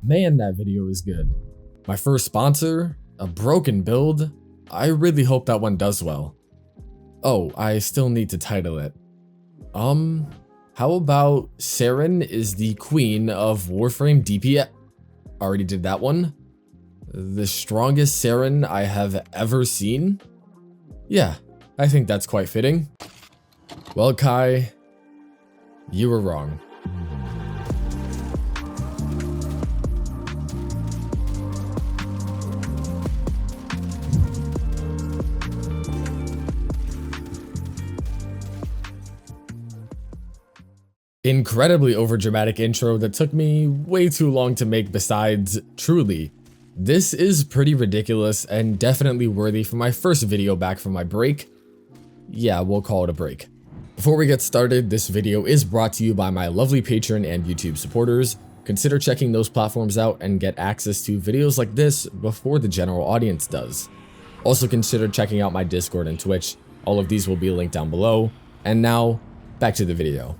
Man, that video is good. My first sponsor, a broken build. I really hope that one does well. Oh, I still need to title it. How about Saryn is the queen of Warframe DPS? Already did that one. The strongest Saryn I have ever seen? Yeah, I think that's quite fitting. Well, Kai, you were wrong. Incredibly overdramatic intro that took me way too long to make. Besides, truly, this is pretty ridiculous and definitely worthy for my first video back from my break. Yeah, we'll call it a break. Before we get started, this video is brought to you by my lovely Patreon and YouTube supporters. Consider checking those platforms out and get access to videos like this before the general audience does. Also consider checking out my Discord and Twitch. All of these will be linked down below. And now, back to the video.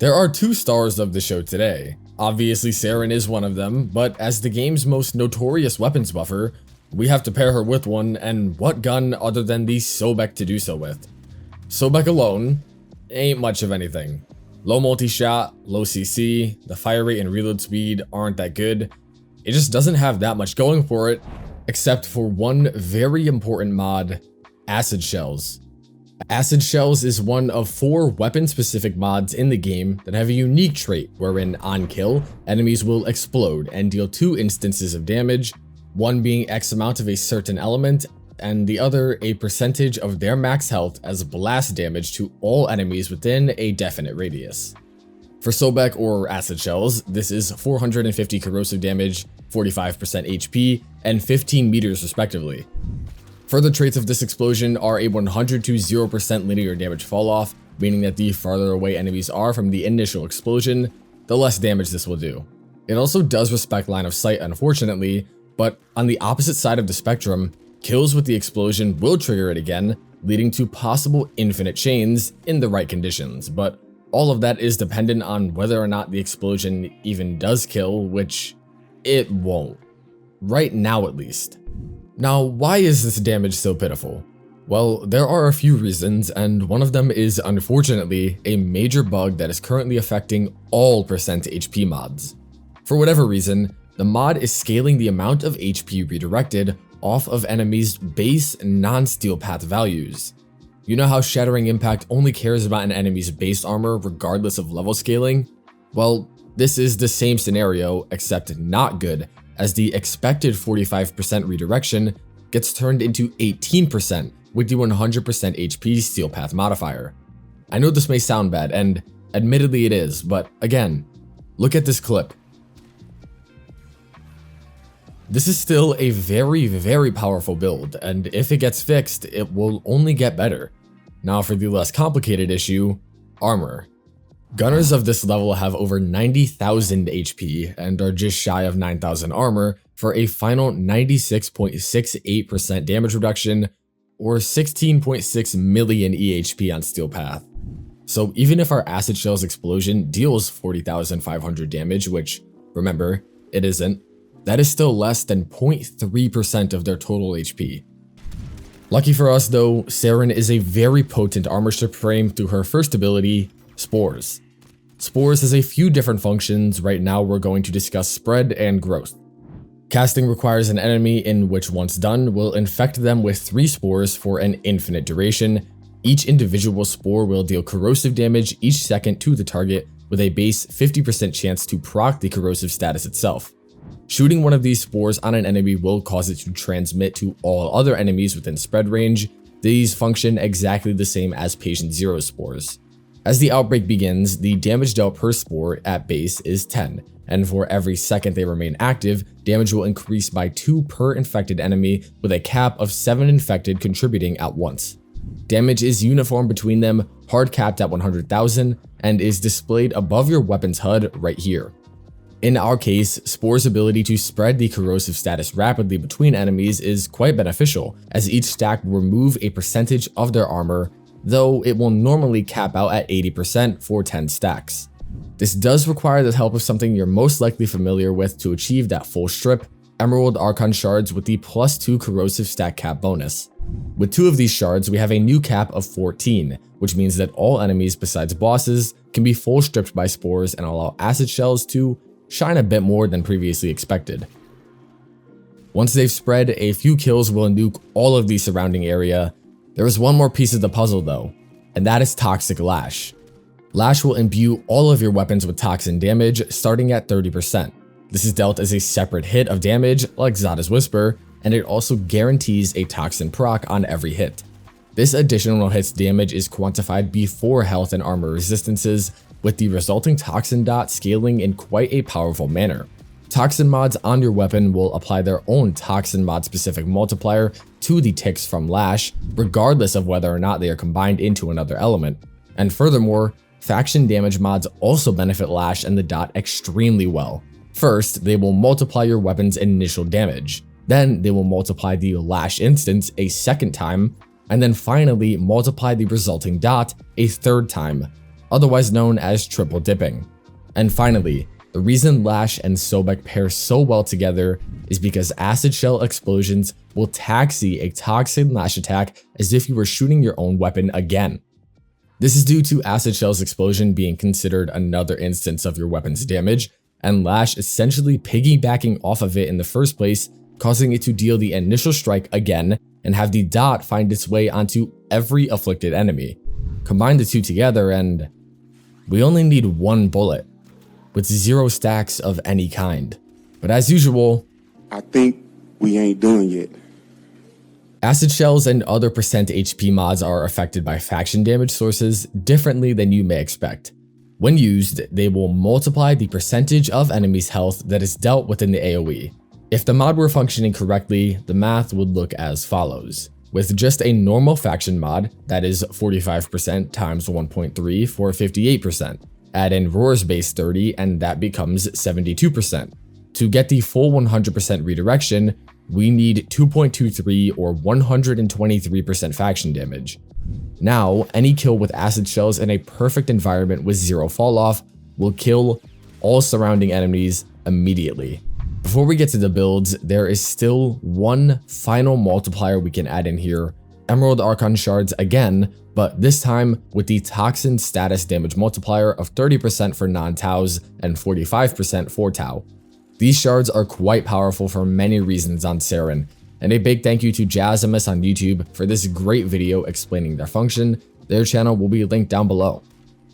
There are two stars of the show today. Obviously Saryn is one of them, but as the game's most notorious weapons buffer, we have to pair her with one, and what gun other than the Sobek to do so with? Sobek alone ain't much of anything. Low multi-shot, low CC, the fire rate and reload speed aren't that good. It just doesn't have that much going for it, except for one very important mod, Acid Shells. Acid Shells is one of 4 weapon-specific mods in the game that have a unique trait wherein on kill, enemies will explode and deal 2 instances of damage, one being X amount of a certain element, and the other a percentage of their max health as blast damage to all enemies within a definite radius. For Sobek or Acid Shells, this is 450 corrosive damage, 45% HP, and 15 meters respectively. Further traits of this explosion are a 100 to 0% linear damage falloff, meaning that the farther away enemies are from the initial explosion, the less damage this will do. It also does respect line of sight, unfortunately, but on the opposite side of the spectrum, kills with the explosion will trigger it again, leading to possible infinite chains in the right conditions, but all of that is dependent on whether or not the explosion even does kill, which it won't. Right now at least. Now, why is this damage so pitiful? Well, there are a few reasons, and one of them is unfortunately a major bug that is currently affecting all percent HP mods. For whatever reason, the mod is scaling the amount of HP redirected off of enemies' base non-steel path values. You know how Shattering Impact only cares about an enemy's base armor regardless of level scaling? Well, this is the same scenario, except not good, as the expected 45% redirection gets turned into 18% with the 100% HP steel path modifier. I know this may sound bad, and admittedly it is, but again, look at this clip. This is still a very powerful build, and if it gets fixed, it will only get better. Now for the less complicated issue, armor. Gunners of this level have over 90,000 HP and are just shy of 9,000 armor for a final 96.68% damage reduction or 16.6 million EHP on Steel Path. So even if our Acid Shells explosion deals 40,500 damage, which, remember, it isn't, that is still less than 0.3% of their total HP. Lucky for us though, Saryn is a very potent armor strip frame through her first ability, Spores. Spores has a few different functions. Right now we're going to discuss spread and growth. Casting requires an enemy in which once done will infect them with 3 spores for an infinite duration. Each individual spore will deal corrosive damage each second to the target with a base 50% chance to proc the corrosive status itself. Shooting one of these spores on an enemy will cause it to transmit to all other enemies within spread range. These function exactly the same as Patient Zero's spores. As the outbreak begins, the damage dealt per spore at base is 10, and for every second they remain active, damage will increase by 2 per infected enemy with a cap of 7 infected contributing at once. Damage is uniform between them, hard capped at 100,000, and is displayed above your weapon's HUD right here. In our case, Spore's ability to spread the corrosive status rapidly between enemies is quite beneficial, as each stack will remove a percentage of their armor, though it will normally cap out at 80% for 10 stacks. This does require the help of something you're most likely familiar with to achieve that full strip, Emerald Archon Shards with the +2 corrosive stat cap bonus. With 2 of these shards, we have a new cap of 14, which means that all enemies besides bosses can be full stripped by spores and allow acid shells to shine a bit more than previously expected. Once they've spread, a few kills will nuke all of the surrounding area. There is one more piece of the puzzle though, and that is Toxic Lash. Lash will imbue all of your weapons with toxin damage, starting at 30%. This is dealt as a separate hit of damage, like Zada's Whisper, and it also guarantees a toxin proc on every hit. This additional hit's damage is quantified before health and armor resistances, with the resulting toxin dot scaling in quite a powerful manner. Toxin mods on your weapon will apply their own toxin mod specific multiplier to the ticks from Lash, regardless of whether or not they are combined into another element. And furthermore, faction damage mods also benefit Lash and the dot extremely well. First, they will multiply your weapon's initial damage. Then they will multiply the Lash instance a second time, and then finally multiply the resulting dot a third time, otherwise known as triple dipping. And finally, the reason Lash and Sobek pair so well together is because acid shell explosions will taxi a toxin Lash attack as if you were shooting your own weapon again. This is due to acid shell's explosion being considered another instance of your weapon's damage, and Lash essentially piggybacking off of it in the first place, causing it to deal the initial strike again and have the dot find its way onto every afflicted enemy. Combine the two together and we only need 1 bullet, with 0 stacks of any kind. But as usual, I think we ain't doing it. Acid shells and other percent HP mods are affected by faction damage sources differently than you may expect. When used, they will multiply the percentage of enemies' health that is dealt within the AoE. If the mod were functioning correctly, the math would look as follows. With just a normal faction mod, that is 45% times 1.3 for 58%. Add in Roar's base 30 and that becomes 72%. To get the full 100% redirection, we need 2.23 or 123% faction damage. Now, any kill with acid shells in a perfect environment with 0 falloff will kill all surrounding enemies immediately. Before we get to the builds, there is still one final multiplier we can add in here, Emerald Archon Shards again, but this time with the Toxin status damage multiplier of 30% for non-Taus and 45% for Tau. These shards are quite powerful for many reasons on Saryn, and a big thank you to Jazimus on YouTube for this great video explaining their function. Their channel will be linked down below.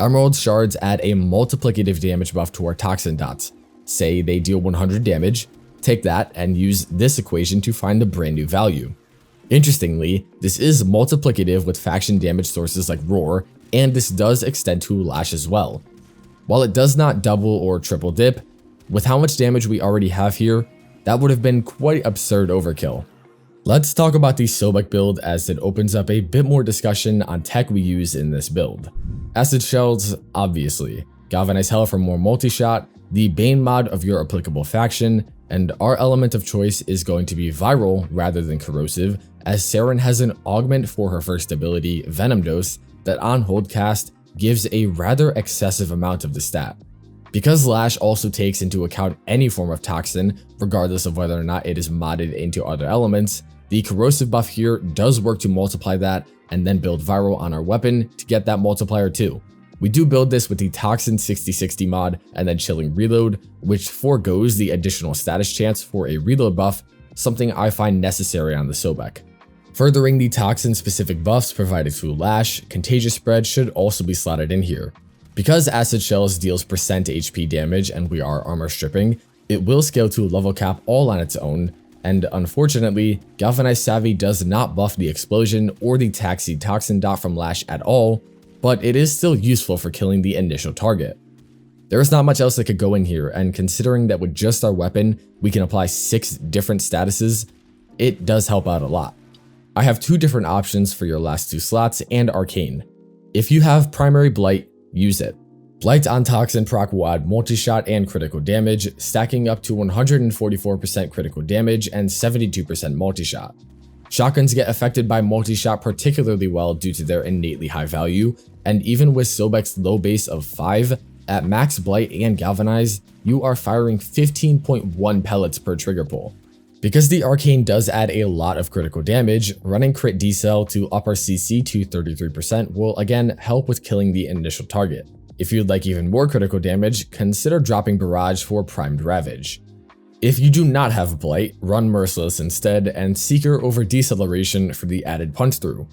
Emerald shards add a multiplicative damage buff to our toxin dots. Say they deal 100 damage, take that and use this equation to find the brand new value. Interestingly, this is multiplicative with faction damage sources like Roar, and this does extend to Lash as well. While it does not double or triple dip, with how much damage we already have here, that would have been quite absurd overkill. Let's talk about the Sobek build as it opens up a bit more discussion on tech we use in this build. Acid shells, obviously. Galvanize Hell for more multi-shot, the Bane mod of your applicable faction, and our element of choice is going to be viral rather than corrosive, as Saryn has an augment for her first ability, Venom Dose, that on hold cast gives a rather excessive amount of the stat. Because Lash also takes into account any form of toxin, regardless of whether or not it is modded into other elements, the corrosive buff here does work to multiply that and then build viral on our weapon to get that multiplier too. We do build this with the Toxin 60/60 mod and then Chilling Reload, which forgoes the additional status chance for a reload buff, something I find necessary on the Sobek. Furthering the Toxin specific buffs provided to Lash, Contagious Spread should also be slotted in here. Because Acid Shells deals percent HP damage and we are armor stripping, it will scale to level cap all on its own, and unfortunately, Galvanized Savvy does not buff the explosion or the taxied toxin dot from Lash at all, but it is still useful for killing the initial target. There is not much else that could go in here, and considering that with just our weapon, we can apply 6 different statuses, it does help out a lot. I have 2 different options for your last 2 slots and Arcane. If you have Primary Blight, use it. Blight on Toxin proc will add multi-shot and critical damage, stacking up to 144% critical damage and 72% multi-shot. Shotguns get affected by multi-shot particularly well due to their innately high value, and even with Sobek's low base of 5, At max blight and galvanize, you are firing 15.1 pellets per trigger pull. Because the arcane does add a lot of critical damage, running crit decel to up our CC to 33% will again help with killing the initial target. If you'd like even more critical damage, consider dropping Barrage for primed ravage. If you do not have blight, run Merciless instead and Seeker over deceleration for the added punch through.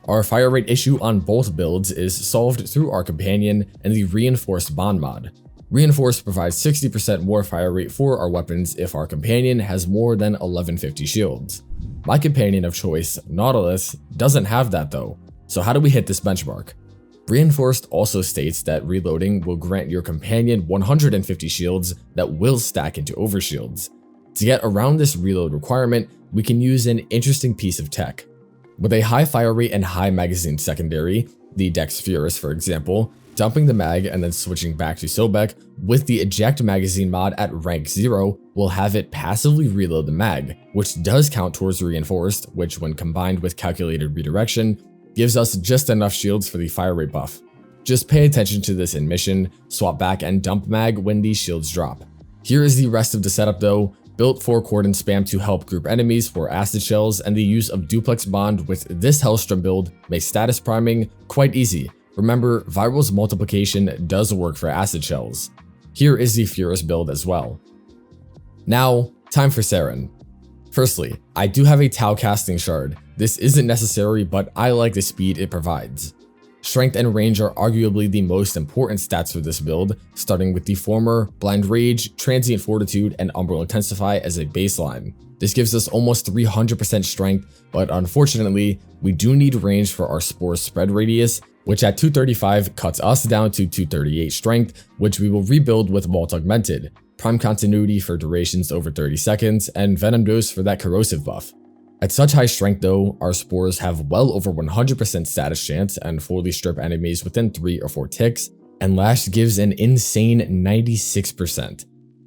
Our fire rate issue on both builds is solved through our companion and the reinforced bond mod. Reinforced provides 60% more fire rate for our weapons if our companion has more than 1150 shields. My companion of choice, Nautilus, doesn't have that though, so how do we hit this benchmark? Reinforced also states that reloading will grant your companion 150 shields that will stack into overshields. To get around this reload requirement, we can use an interesting piece of tech. With a high fire rate and high magazine secondary, the Dex Furus for example, dumping the mag and then switching back to Sobek with the eject magazine mod at rank 0 will have it passively reload the mag, which does count towards reinforced, which when combined with calculated redirection, gives us just enough shields for the fire rate buff. Just pay attention to this in mission, swap back and dump mag when these shields drop. Here is the rest of the setup though, built for cordon spam to help group enemies for acid shells, and the use of duplex bond with this Hellstrom build makes status priming quite easy. Remember, Viral's multiplication does work for acid shells. Here is the Furus build as well. Now, time for Saryn. Firstly, I do have a Tau casting shard. This isn't necessary, but I like the speed it provides. Strength and range are arguably the most important stats for this build, starting with the former Blind Rage, Transient Fortitude, and Umbral Intensify as a baseline. This gives us almost 300% strength, but unfortunately, we do need range for our Spores spread radius, which at 235 cuts us down to 238 strength, which we will rebuild with Vault Augmented, Prime Continuity for durations over 30 seconds, and Venom Dose for that corrosive buff. At such high strength though, our Spores have well over 100% status chance and fully strip enemies within 3 or 4 ticks, and Lash gives an insane 96%.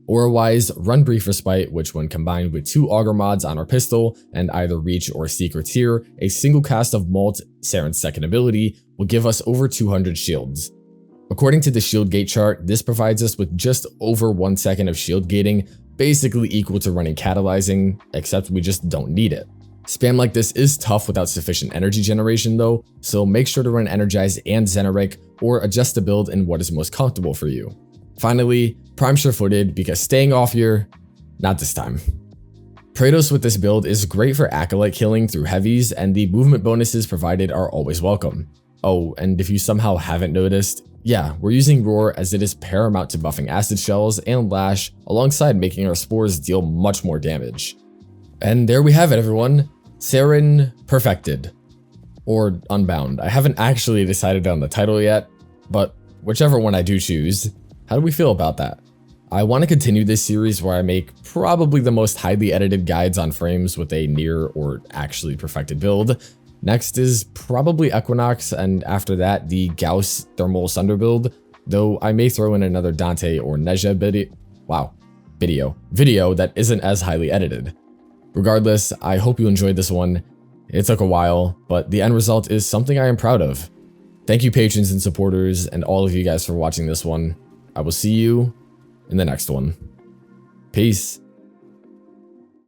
Aura-wise, run Brief Respite, which when combined with 2 Augur mods on our pistol and either Reach or Secret Tier, a single cast of Mult, Saryn's second ability, will give us over 200 shields. According to the shield gate chart, this provides us with just over 1 second of shield gating, basically equal to running catalyzing, except we just don't need it. Spam like this is tough without sufficient energy generation though, so make sure to run Energize and Xeneric or adjust the build in what is most comfortable for you. Finally, Prime Sure-Footed because staying off your... not this time. Praetos with this build is great for Acolyte killing through heavies, and the movement bonuses provided are always welcome. Oh, and if you somehow haven't noticed, yeah, we're using Roar as it is paramount to buffing acid shells and Lash, alongside making our Spores deal much more damage. And there we have it everyone, Saryn Perfected. Or Unbound. I haven't actually decided on the title yet, but whichever one I do choose, how do we feel about that? I want to continue this series where I make probably the most highly edited guides on frames with a near or actually perfected build. Next is probably Equinox, and after that the Gauss Thermal Sunder build, though I may throw in another Dante or Neja video that isn't as highly edited. Regardless, I hope you enjoyed this one. It took a while, but the end result is something I am proud of. Thank you patrons and supporters and all of you guys for watching this one. I will see you in the next one. Peace.